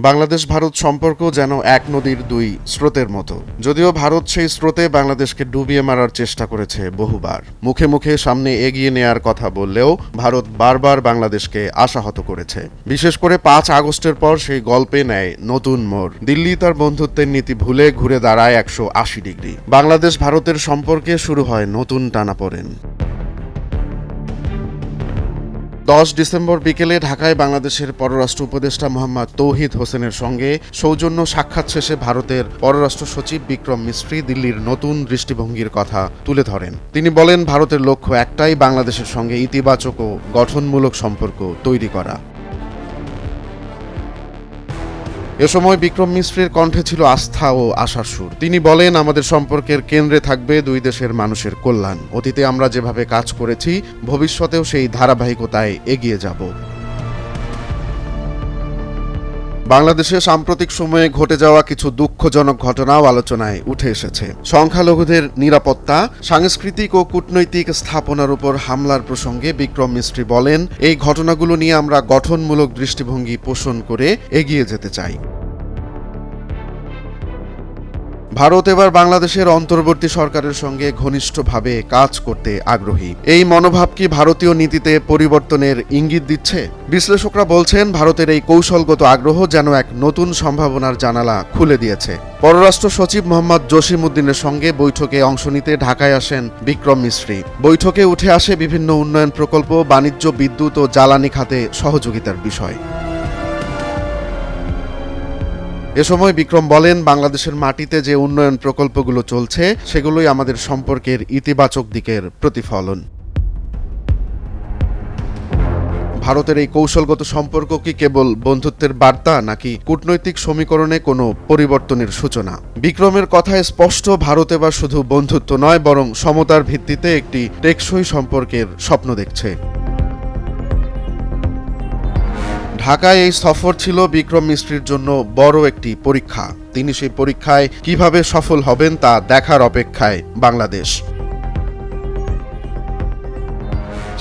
বাংলাদেশ ভারত সম্পর্ক যেন এক নদীর দুই স্রোতের মতো। যদিও ভারত সেই স্রোতে বাংলাদেশকে ডুবিয়ে মারার চেষ্টা করেছে বহুবার, মুখে মুখে সামনে এগিয়ে নেয়ার কথা বললেও ভারত বারবার বাংলাদেশকে আশাহত করেছে। বিশেষ করে 5 আগস্টের পর সেই গল্পে নেয় নতুন মোড়। দিল্লি তার বন্ধুত্বের নীতি ভুলে ঘুরে দাঁড়ায় 180 ডিগ্রি। বাংলাদেশ ভারতের সম্পর্কে শুরু হয় নতুন টানাপোড়েন। 10 ডিসেম্বর বিকেলে ঢাকায় বাংলাদেশের পররাষ্ট্র উপদেষ্টা মোহাম্মদ তৌহিদ হোসেনের সঙ্গে সৌজন্য সাক্ষাৎ শেষে ভারতের পররাষ্ট্র সচিব বিক্রম মিস্ত্রি দিল্লির নতুন দৃষ্টিভঙ্গির কথা তুলে ধরেন। তিনি বলেন, ভারতের লক্ষ্য একটাই, বাংলাদেশের সঙ্গে ইতিবাচক ও গঠনমূলক সম্পর্ক তৈরি করা। এ সময় বিক্রম মিস্ত্রির কণ্ঠে ছিল আস্থা ও আশার সুর। তিনি বলেন, আমাদের সম্পর্কের কেন্দ্রে থাকবে দুই দেশের মানুষের কল্যাণ। অতীতে আমরা যেভাবে কাজ করেছি, ভবিষ্যতেও সেই ধারাবাহিকতায় এগিয়ে যাব। বাংলাদেশে সাম্প্রতিক সময়ে ঘটে যাওয়া কিছু দুঃখজনক ঘটনাও আলোচনায় উঠে এসেছে। সংখ্যালঘুদের নিরাপত্তা, সাংস্কৃতিক ও কূটনৈতিক স্থাপনার উপর হামলার প্রসঙ্গে বিক্রম মিস্ত্রি বলেন, এই ঘটনাগুলো নিয়ে আমরা গঠনমূলক দৃষ্টিভঙ্গি পোষণ করে এগিয়ে যেতে চাই। ভারত এবার বাংলাদেশের অন্তর্বর্তী সরকারের সঙ্গে ঘনিষ্ঠভাবে কাজ করতে আগ্রহী। এই মনোভাব কি ভারতীয় নীতিতে পরিবর্তনের ইঙ্গিত দিচ্ছে? বিশ্লেষকরা বলছেন, ভারতের এই কৌশলগত আগ্রহ যেন এক নতুন সম্ভাবনার জানালা খুলে দিয়েছে। পররাষ্ট্র সচিব মোহাম্মদ জসিম-উদ্দিনের সঙ্গে বৈঠকে অংশ নিতে ঢাকায় আসেন বিক্রম মিস্ত্রি। বৈঠকে উঠে আসে বিভিন্ন উন্নয়ন প্রকল্প, বাণিজ্য, বিদ্যুৎ ও জ্বালানি খাতে সহযোগিতার বিষয়। এ সময় বিক্রম বলেন, বাংলাদেশের মাটিতে যে উন্নয়ন প্রকল্পগুলো চলছে, সেগুলোই আমাদের সম্পর্কের ইতিবাচক দিকের প্রতিফলন। ভারতের এই কৌশলগত সম্পর্ক কি কেবল বন্ধুত্বের বার্তা, নাকি কূটনৈতিক সমীকরণে কোনো পরিবর্তনের সূচনা? বিক্রমের কথায় স্পষ্ট, ভারত এবার শুধু বন্ধুত্ব নয়, বরং সমতার ভিত্তিতে একটি টেকসই সম্পর্কের স্বপ্ন দেখছে। ঢাকায় এই সফর ছিল বিক্রম মিস্ত্রির জন্য বড় একটি পরীক্ষা। তিনি সেই পরীক্ষায় কিভাবে সফল হবেন তা দেখার অপেক্ষায় বাংলাদেশ।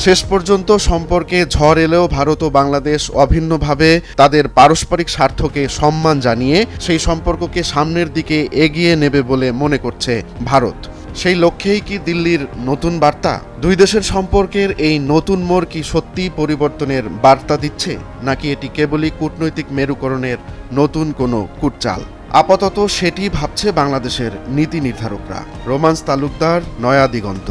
শেষ পর্যন্ত সম্পর্কে ঝড় এলেও ভারত ও বাংলাদেশ অভিন্নভাবে তাদের পারস্পরিক স্বার্থকে সম্মান জানিয়ে সেই সম্পর্ককে সামনের দিকে এগিয়ে নেবে বলে মনে করছে ভারত। সেই লক্ষ্যেই কি দিল্লির নতুন বার্তা? দুই দেশের সম্পর্কের এই নতুন মোড় কি সত্যি পরিবর্তনের বার্তা দিচ্ছে, নাকি এটি কেবলই কূটনৈতিক মেরুকরণের নতুন কোনো কূটচাল? আপাতত সেটি ভাবছে বাংলাদেশের নীতি নির্ধারকরা। রোমান্স তালুকদার, নয়া দিগন্ত।